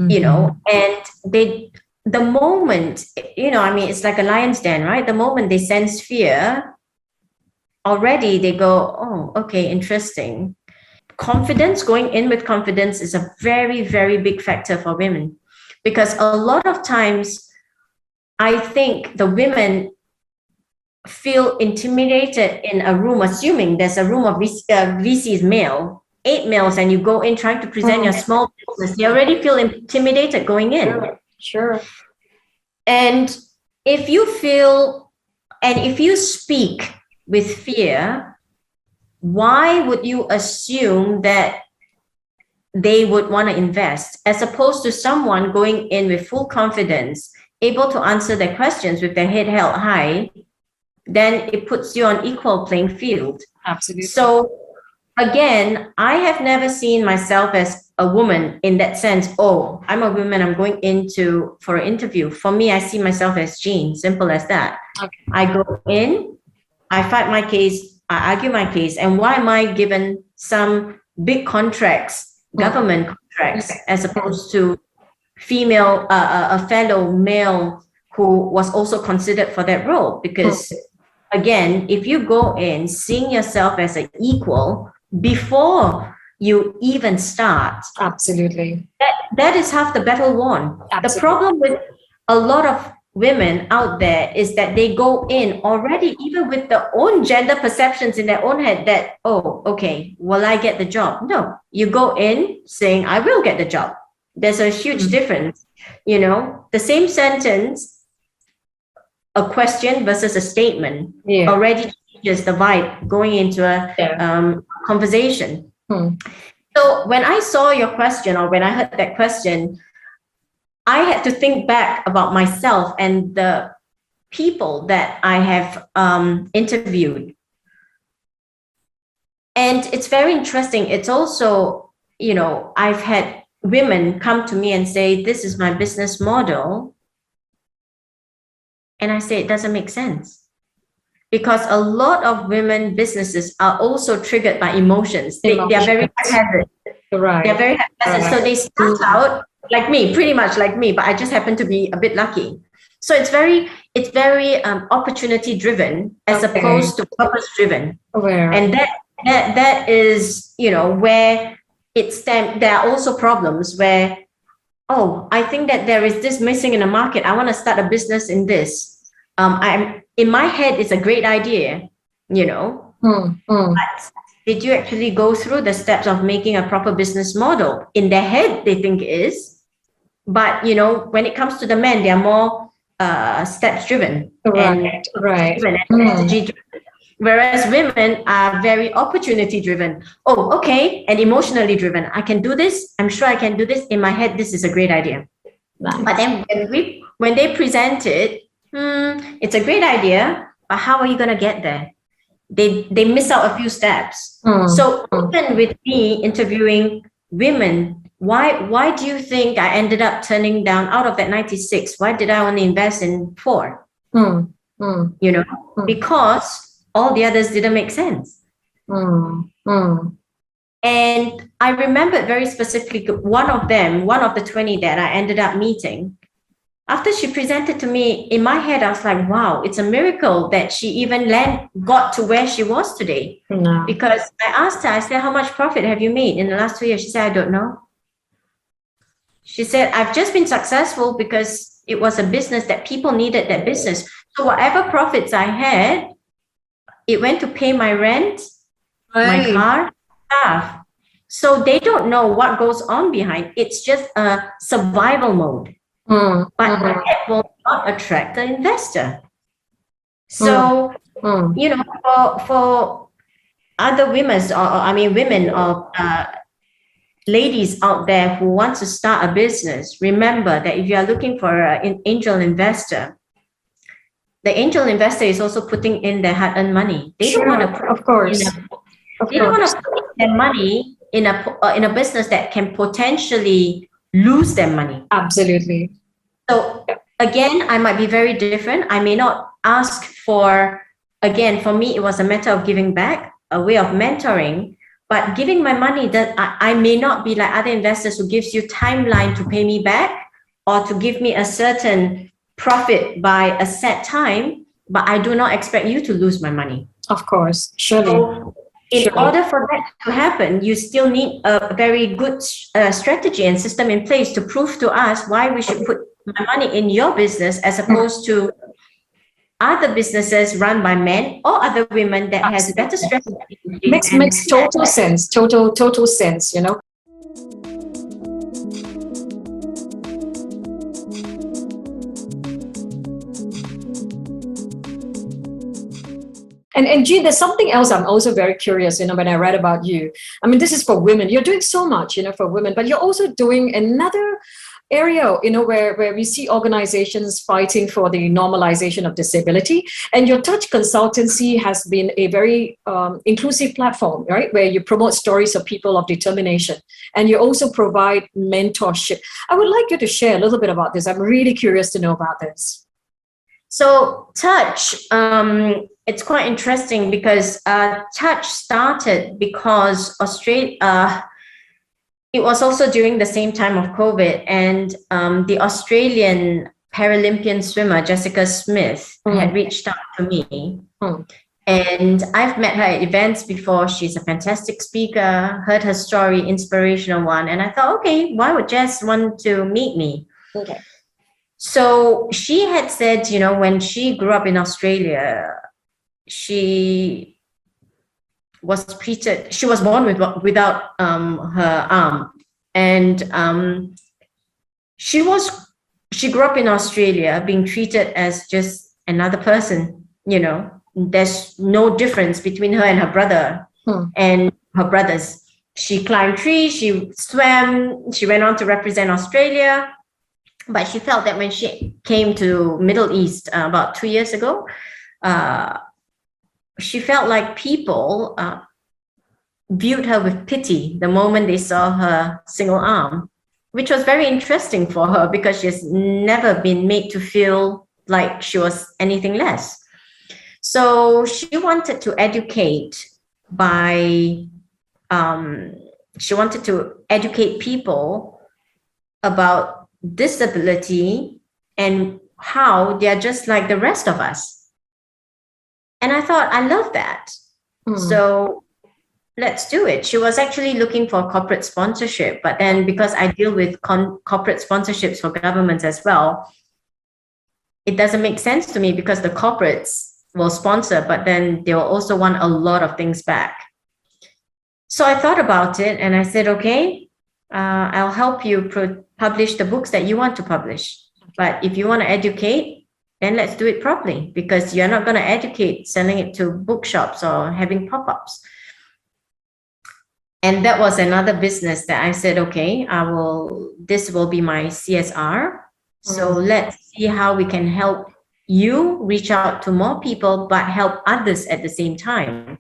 the moment, it's like a lion's den, right? The moment they sense fear, already they go, oh, okay, interesting. Confidence, going in with confidence is a very, very big factor for women, because a lot of times I think the women feel intimidated in a room, assuming there's a room of VCs male, 8 males, and you go in trying to present your small business, they already feel intimidated going in. Sure. And if you speak with fear, why would you assume that they would want to invest, as opposed to someone going in with full confidence, able to answer their questions with their head held high? Then it puts you on equal playing field. Absolutely. So again, I have never seen myself as a woman in that sense. Oh, I'm a woman, I'm going for an interview. For me, I see myself as Jean, simple as that. Okay. I go in, I fight my case, I argue my case. And why am I given some big contracts, government contracts, as opposed to female, a fellow male who was also considered for that role? Because again, if you go in seeing yourself as an equal before you even start, Absolutely. that is half the battle won. Absolutely. The problem with a lot of women out there is that they go in already, even with their own gender perceptions in their own head, that, oh, okay, will I get the job? No, you go in saying, I will get the job. There's a huge difference. The same sentence, a question versus a statement, already changes the vibe going into a conversation. So when I saw your question, or when I heard that question, I had to think back about myself and the people that I have interviewed. And it's very interesting. It's also, I've had women come to me and say, this is my business model. And I say, it doesn't make sense. Because a lot of women businesses are also triggered by emotions. They are very haphazard. Right. They're very haphazard. So they start out like me, pretty much like me, but I just happen to be a bit lucky. So it's very opportunity driven as opposed to purpose driven. And that is, where there are also problems where, oh, I think that there is this missing in the market. I want to start a business in this. In my head, it's a great idea, but did you actually go through the steps of making a proper business model? In their head, they think it is, but when it comes to the men, they are more steps driven, and strategy driven. Whereas women are very opportunity driven. Oh, okay, and emotionally driven. I can do this. I'm sure I can do this. In my head, this is a great idea. Nice. But then when they present it, it's a great idea, but how are you going to get there? They miss out a few steps. So even with me interviewing women, why do you think I ended up turning down, out of that 96, why did I only invest in 4? Because all the others didn't make sense. And I remembered very specifically one of the 20 that I ended up meeting. after she presented to me, in my head, I was like, wow, it's a miracle that she even got to where she was today. No. Because I asked her, I said, how much profit have you made in the last 2 years? She said, I don't know. She said, I've just been successful because it was a business that people needed that business. So whatever profits I had, it went to pay my rent, my car, staff. So they don't know what goes on behind. It's just a survival mode. But that will not attract the investor. So, for other women or ladies out there who want to start a business, remember that if you are looking for an angel investor, the angel investor is also putting in their hard-earned money. They don't want to put their money in a business that can potentially lose their money. Absolutely. So again, I might be very different. I may not ask for, again, for me, it was a matter of giving back, a way of mentoring, but giving my money that I may not be like other investors who gives you timeline to pay me back or to give me a certain profit by a set time, but I do not expect you to lose my money. Of course, surely. So in order for that to happen, you still need a very good strategy and system in place to prove to us why we should put my money in your business as opposed to other businesses run by men or other women that has better strategy. Makes total sense. Total sense, And Jean, there's something else I'm also very curious, when I read about you. I mean, this is for women. You're doing so much, for women, but you're also doing another area, where we see organizations fighting for the normalization of disability. And your Touch consultancy has been a very inclusive platform, right? Where you promote stories of people of determination. And you also provide mentorship. I would like you to share a little bit about this. I'm really curious to know about this. So Touch, it's quite interesting because Touch started because Australia, it was also during the same time of COVID, and the Australian Paralympian swimmer, Jessica Smith, had reached out to me. And I've met her at events before. She's a fantastic speaker, heard her story, inspirational one. And I thought, okay, why would Jess want to meet me? Okay. So she had said, when she grew up in Australia, she was born without her arm. And she grew up in Australia being treated as just another person, There's no difference between her and her brother and her brothers. She climbed trees, she swam, she went on to represent Australia. But she felt that when she came to Middle East about 2 years ago, she felt like people viewed her with pity the moment they saw her single arm, which was very interesting for her because she's never been made to feel like she was anything less. So she wanted to educate people about disability and how they are just like the rest of us. And I thought, I love that. So let's do it. She was actually looking for corporate sponsorship, but then because I deal with corporate sponsorships for governments as well, it doesn't make sense to me because the corporates will sponsor, but then they will also want a lot of things back. So I thought about it and I said, okay, I'll help you publish the books that you want to publish. But if you want to educate, then let's do it properly because you're not going to educate selling it to bookshops or having pop-ups. And that was another business that I said, okay, this will be my CSR. So let's see how we can help you reach out to more people, but help others at the same time.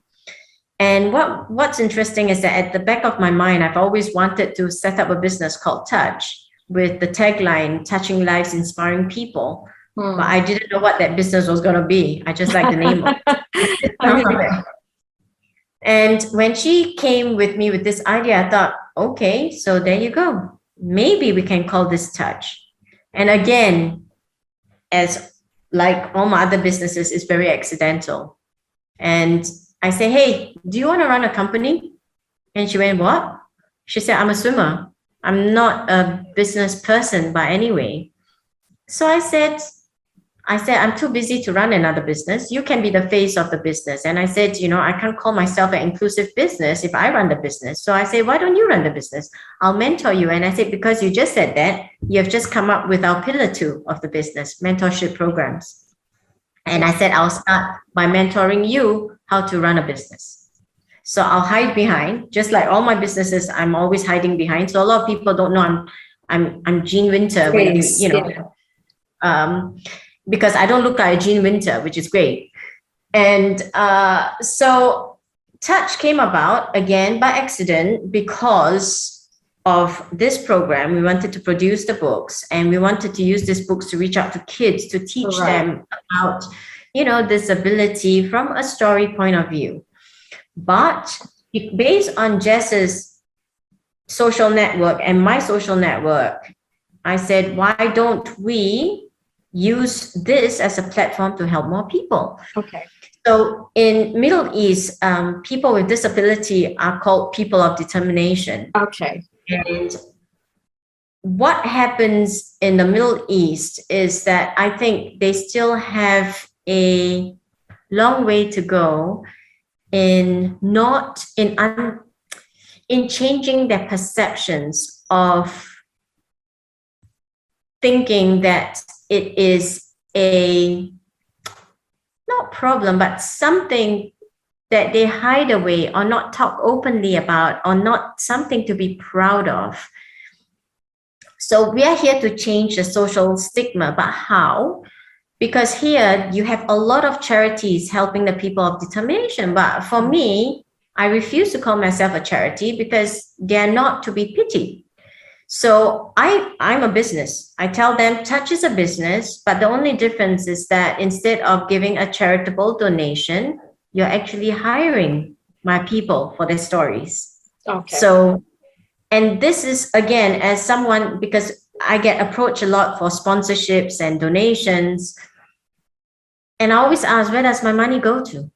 And what's interesting is that at the back of my mind, I've always wanted to set up a business called Touch with the tagline, touching lives, inspiring people. But I didn't know what that business was going to be. I just like the name of it. And when she came with me with this idea, I thought, okay, so there you go. Maybe we can call this Touch. And again, as like all my other businesses, is very accidental. And I say, hey, do you want to run a company? And she went, what? She said, I'm a swimmer. I'm not a business person by any way. So I said, I'm too busy to run another business. You can be the face of the business. And I said, I can't call myself an inclusive business if I run the business. So I say, why don't you run the business? I'll mentor you. And I said, because you just said that, you have just come up with our pillar 2 of the business, mentorship programs. And I said, I'll start by mentoring you how to run a business. So I'll hide behind, just like all my businesses, I'm always hiding behind. So a lot of people don't know I'm Jean Winter, when because I don't look like a Jean Winter, which is great. And so Touch came about again by accident because of this program. We wanted to produce the books, and we wanted to use these books to reach out to kids, to teach them about, disability from a story point of view. But based on Jess's social network and my social network, I said, why don't we use this as a platform to help more people? Okay. So in Middle East, people with disability are called people of determination. Okay. And what happens in the Middle East is that I think they still have a long way to go in changing their perceptions of thinking that it is a not problem, but something that they hide away or not talk openly about, or not something to be proud of. So we are here to change the social stigma, but how? Because here you have a lot of charities helping the people of determination. But for me, I refuse to call myself a charity because they are not to be pitied. So I'm a business. I tell them Touch is a business, but the only difference is that instead of giving a charitable donation, you're actually hiring my people for their stories. Okay. So, and this is again, as someone, because I get approached a lot for sponsorships and donations. And I always ask, where does my money go to?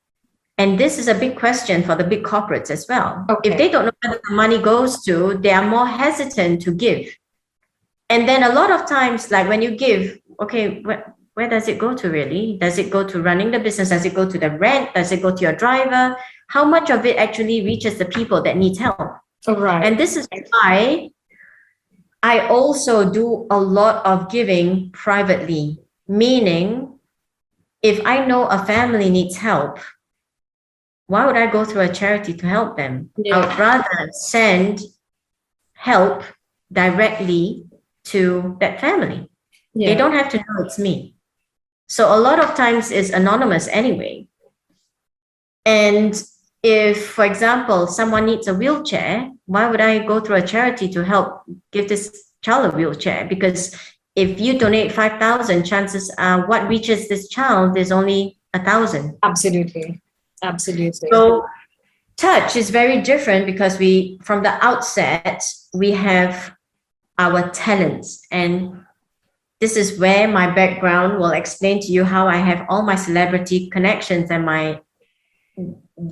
And this is a big question for the big corporates as well. Okay. If they don't know where the money goes to, they are more hesitant to give. And then a lot of times, like when you give, okay, where does it go to really? Does it go to running the business? Does it go to the rent? Does it go to your driver? How much of it actually reaches the people that need help? All right. And this is why I also do a lot of giving privately, meaning if I know a family needs help, why would I go through a charity to help them? Yeah. I would rather send help directly to that family. Yeah. They don't have to know it's me. So a lot of times it's anonymous anyway. And if, for example, someone needs a wheelchair, why would I go through a charity to help give this child a wheelchair? Because if you donate 5,000, chances are what reaches this child is only 1,000. Absolutely. Absolutely. So Touch is very different because from the outset, we have our talents. And this is where my background will explain to you how I have all my celebrity connections and my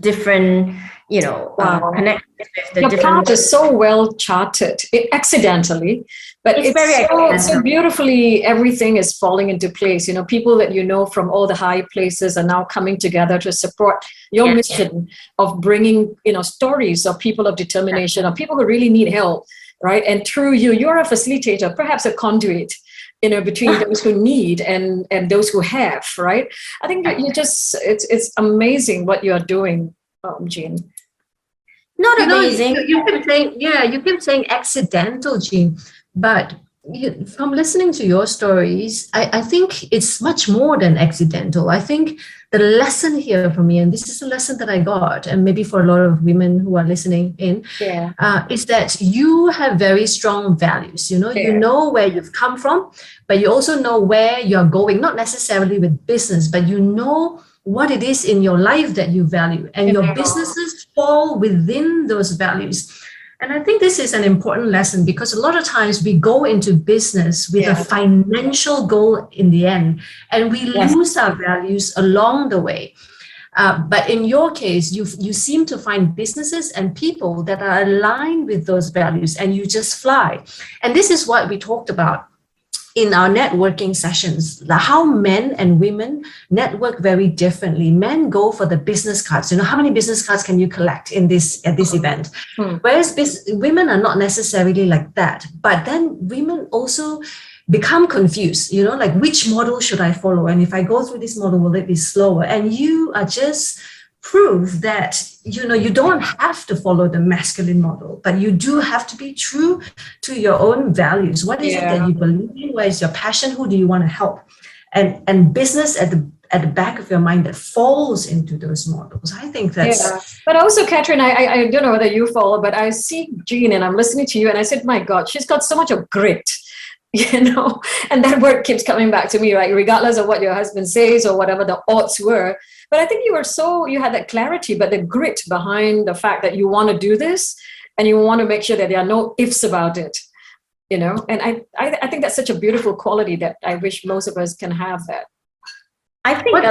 different, connections with the Your different. path is so well charted, accidentally, but it's very so beautifully, everything is falling into place. People that from all the high places are now coming together to support your mission of bringing, stories of people of determination, of people who really need help, right? And through you're a facilitator, perhaps a conduit, between those who need and those who have, right? I think that it's amazing what you're doing, Jean. Not amazing. You keep saying accidental, Jean, but from listening to your stories, I think it's much more than accidental. I think the lesson here for me, and this is a lesson that I got, and maybe for a lot of women who are listening in, is that you have very strong values. You know where you've come from, but you also know where you're going, not necessarily with business, but you know what it is in your life that you value, and your businesses fall within those values. And I think this is an important lesson because a lot of times we go into business with a financial goal in the end, and we lose our values along the way. But in your case, you seem to find businesses and people that are aligned with those values, and you just fly. And this is what we talked about in our networking sessions, how men and women network very differently. Men go for the business cards. How many business cards can you collect at this event? Whereas women are not necessarily like that. But then women also become confused, like which model should I follow? And if I go through this model, will it be slower? And you are just prove that you don't have to follow the masculine model, but you do have to be true to your own values. What is it that you believe in? Where is your passion? Who do you want to help? And business at the back of your mind that falls into those models. I think that's But also, Catherine, I don't know whether you follow, but I see Jean and I'm listening to you and I said, my God, she's got so much of grit. And that word keeps coming back to me, right? Regardless of what your husband says or whatever the odds were. But I think you had that clarity, but the grit behind the fact that you want to do this and you want to make sure that there are no ifs about it, And I think that's such a beautiful quality that I wish most of us can have that. I think what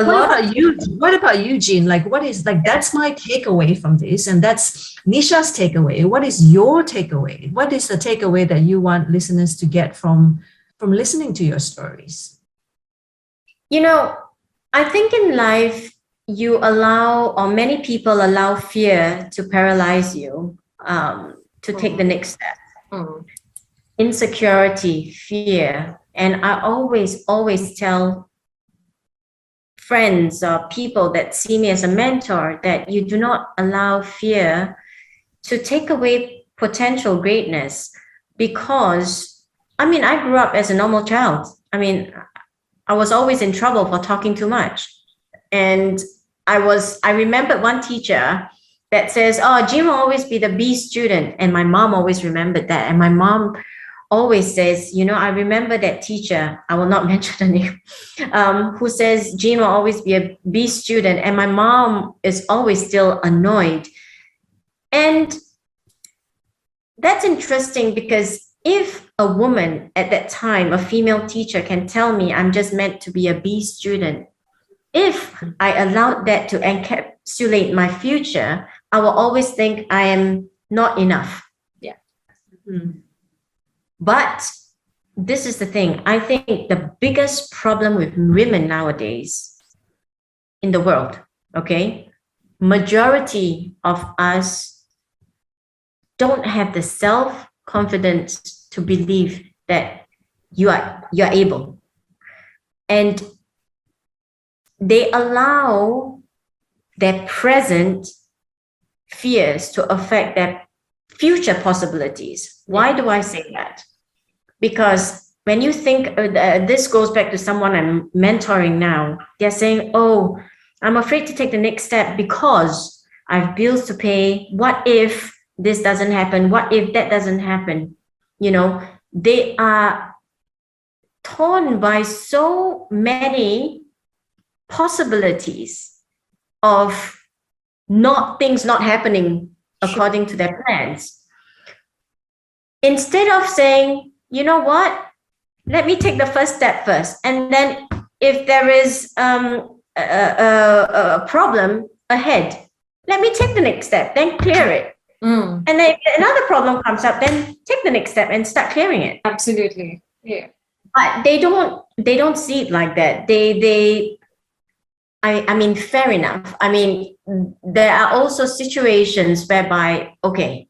about you, Jean? Like, what is that's my takeaway from this, and that's Nisha's takeaway. What is your takeaway? What is the takeaway that you want listeners to get from listening to your stories? I think in life you allow, or many people allow, fear to paralyze you to take the next step. Insecurity, fear, and I always tell friends or people that see me as a mentor that you do not allow fear to take away potential greatness, because I grew up as a normal child. I was always in trouble for talking too much, and I remembered one teacher that says, oh, Jean will always be the B student, and my mom always remembered that, and my mom always says, I remember that teacher, I will not mention the name, who says Jean will always be a B student. And my mom is always still annoyed. And that's interesting, because if a woman at that time, a female teacher, can tell me I'm just meant to be a B student, if I allowed that to encapsulate my future, I will always think I am not enough. Yeah. But this is the thing. I think the biggest problem with women nowadays in the world, majority of us don't have the self-confidence to believe that you are able. And they allow their present fears to affect their future possibilities. Why do I say that? Because when you think, this goes back to someone I'm mentoring now, they're saying, oh, I'm afraid to take the next step because I have bills to pay. What if this doesn't happen? What if that doesn't happen? They are torn by so many possibilities of things not happening according to their plans. Instead of saying, you know what, let me take the first step first. And then if there is a problem ahead, let me take the next step, then clear it. And then if another problem comes up, then take the next step and start clearing it. Absolutely. Yeah. But they don't see it like that. Fair enough. There are also situations whereby,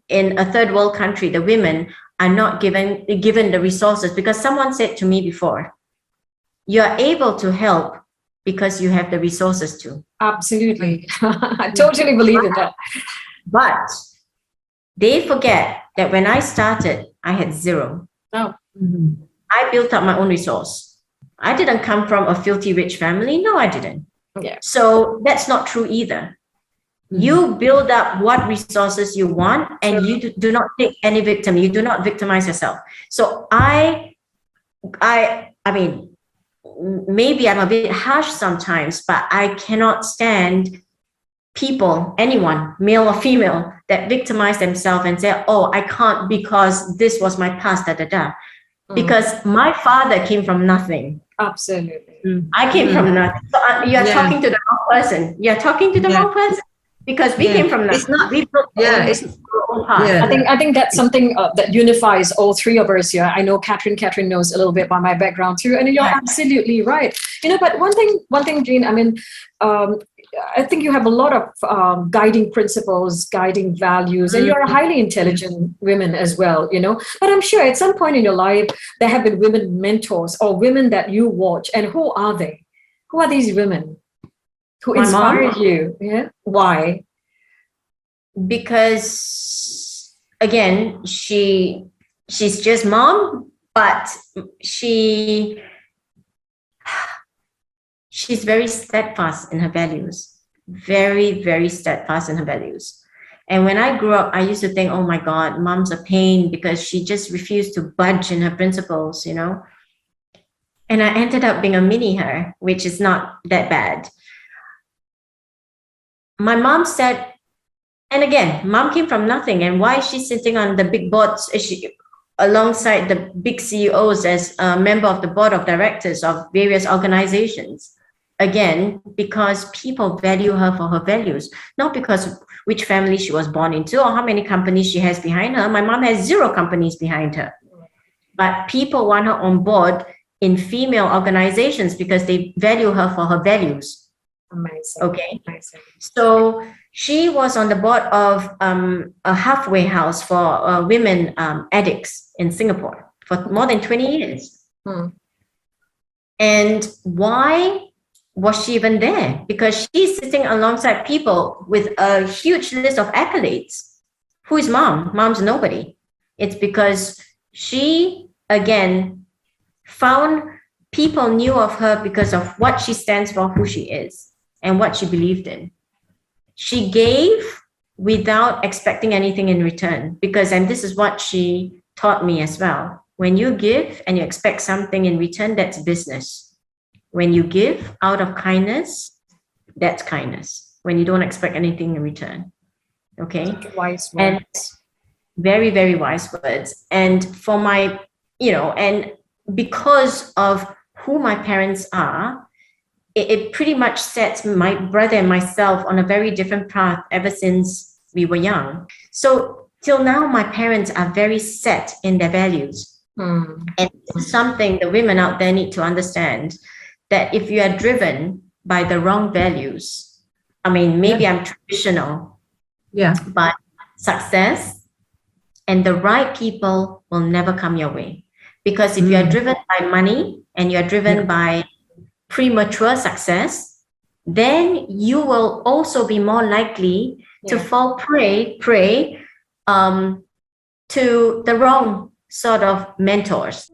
in a third world country, the women are not given the resources, because someone said to me before, you're able to help because you have the resources to. Absolutely. I totally believe in that. But they forget that when I started, I had zero. Oh. I built up my own resource. I didn't come from a filthy rich family. No, I didn't. Yeah. So that's not true either. You build up what resources you want, and you do not take any victim. You do not victimize yourself. So I mean, maybe I'm a bit harsh sometimes, but I cannot stand people, anyone, male or female, that victimize themselves and say, oh, I can't because this was my past, da, da, da. Because my father came from nothing. Absolutely. I came from nothing. So you're talking to the wrong person. You're talking to the wrong person because we came from nothing. It's not, we built our own path. I think that's something that unifies all three of us here. I know Catherine knows a little bit about my background too, and you're absolutely right. But one thing, Jean, I mean, I think you have a lot of guiding principles, guiding values, and you're a highly intelligent woman as well, But I'm sure at some point in your life, there have been women mentors or women that you watch. And who are they? Who are these women who inspire you? Yeah. Why? Because, again, she's just mom, but she's very steadfast in her values, very, very steadfast in her values. And when I grew up, I used to think, oh my God, mom's a pain because she just refused to budge in her principles, And I ended up being a mini her, which is not that bad. My mom said, and again, mom came from nothing. And why is she sitting on the big boards? Alongside the big CEOs as a member of the board of directors of various organizations? Again, because people value her for her values, not because which family she was born into or how many companies she has behind her. My mom has 0 companies behind her, but people want her on board in female organizations because they value her for her values. Amazing. Okay. Amazing. So she was on the board of a halfway house for women addicts in Singapore for more than 20 years. And why was she even there? Because she's sitting alongside people with a huge list of accolades. Who is mom? Mom's nobody. It's because she, again, found people knew of her because of what she stands for, who she is, and what she believed in. She gave without expecting anything in return and this is what she taught me as well. When you give and you expect something in return, that's business. When you give out of kindness, that's kindness. When you don't expect anything in return. Okay. Wise words. And very, very wise words. And for my, and because of who my parents are, it pretty much sets my brother and myself on a very different path ever since we were young. So till now, my parents are very set in their values. And this is something the women out there need to understand, that if you are driven by the wrong values, I mean, maybe I'm traditional, but success and the right people will never come your way. Because if you are driven by money and you're driven by premature success, then you will also be more likely to fall prey to the wrong sort of mentors.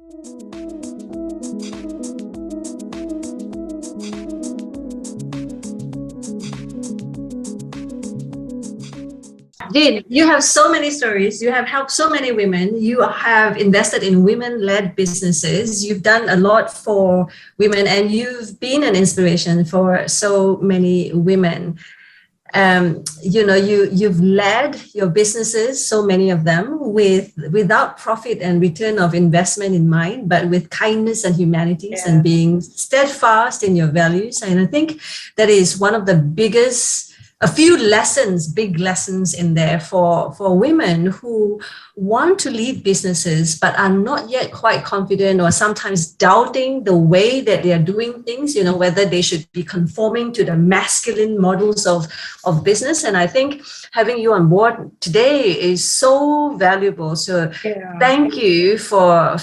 Jean, you have so many stories. You have helped so many women. You have invested in women-led businesses. You've done a lot for women, and you've been an inspiration for so many women. You've led your businesses, so many of them, without profit and return of investment in mind, but with kindness and humanities and being steadfast in your values. And I think that is one of the big lessons in there for women who want to lead businesses but are not yet quite confident, or sometimes doubting the way that they are doing things, whether they should be conforming to the masculine models of business. And I think having you on board today is so valuable. So thank you for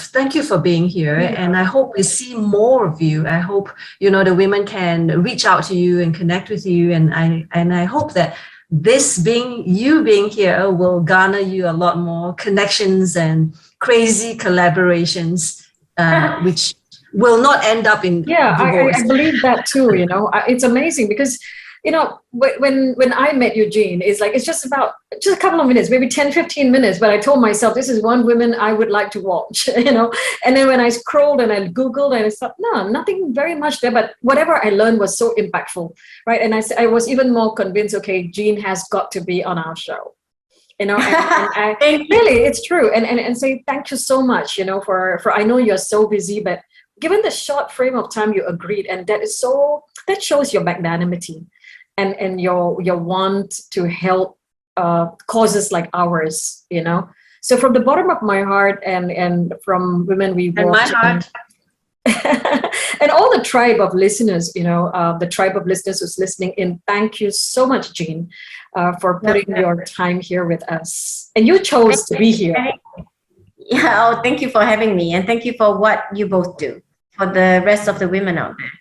being here. And I hope we see more of you. I hope, the women can reach out to you and connect with you. And I hope that you being here will garner you a lot more connections and crazy collaborations, which will not end up in divorce. I believe that too. It's amazing because when I met Eugene, it's just a couple of minutes, maybe 10, 15 minutes. But I told myself, this is one woman I would like to watch, And then when I scrolled and I Googled and I thought, no, nothing very much there. But whatever I learned was so impactful, right? And I was even more convinced, okay, Jean has got to be on our show. And really, it's true. And say thank you so much, for I know you're so busy, but given the short frame of time you agreed, and that shows your magnanimity and your want to help causes like ours, So from the bottom of my heart and from Women We Watch, and my heart. And all the tribe of listeners, the tribe of listeners who's listening in, thank you so much, Jean, for putting your time here with us. And you chose to be here. Yeah, thank you for having me. And thank you for what you both do for the rest of the women out there.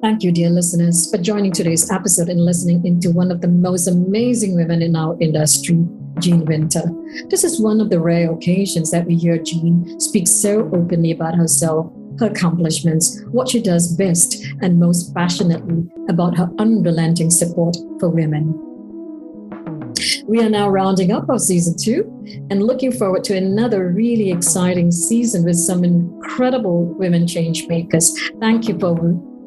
Thank you, dear listeners, for joining today's episode and listening into one of the most amazing women in our industry, Jean Winter. This is one of the rare occasions that we hear Jean speak so openly about herself, her accomplishments, what she does best, and most passionately about her unrelenting support for women. We are now rounding up our season 2 and looking forward to another really exciting season with some incredible women change makers. Thank you for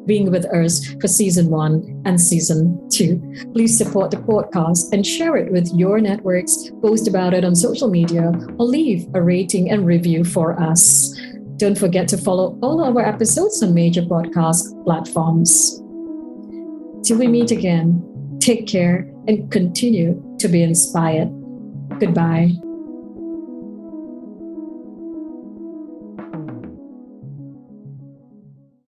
being with us for season 1 and season 2. Please support the podcast and share it with your networks, post about it on social media, or leave a rating and review for us. Don't forget to follow all our episodes on major podcast platforms. Till we meet again, take care and continue to be inspired. Goodbye.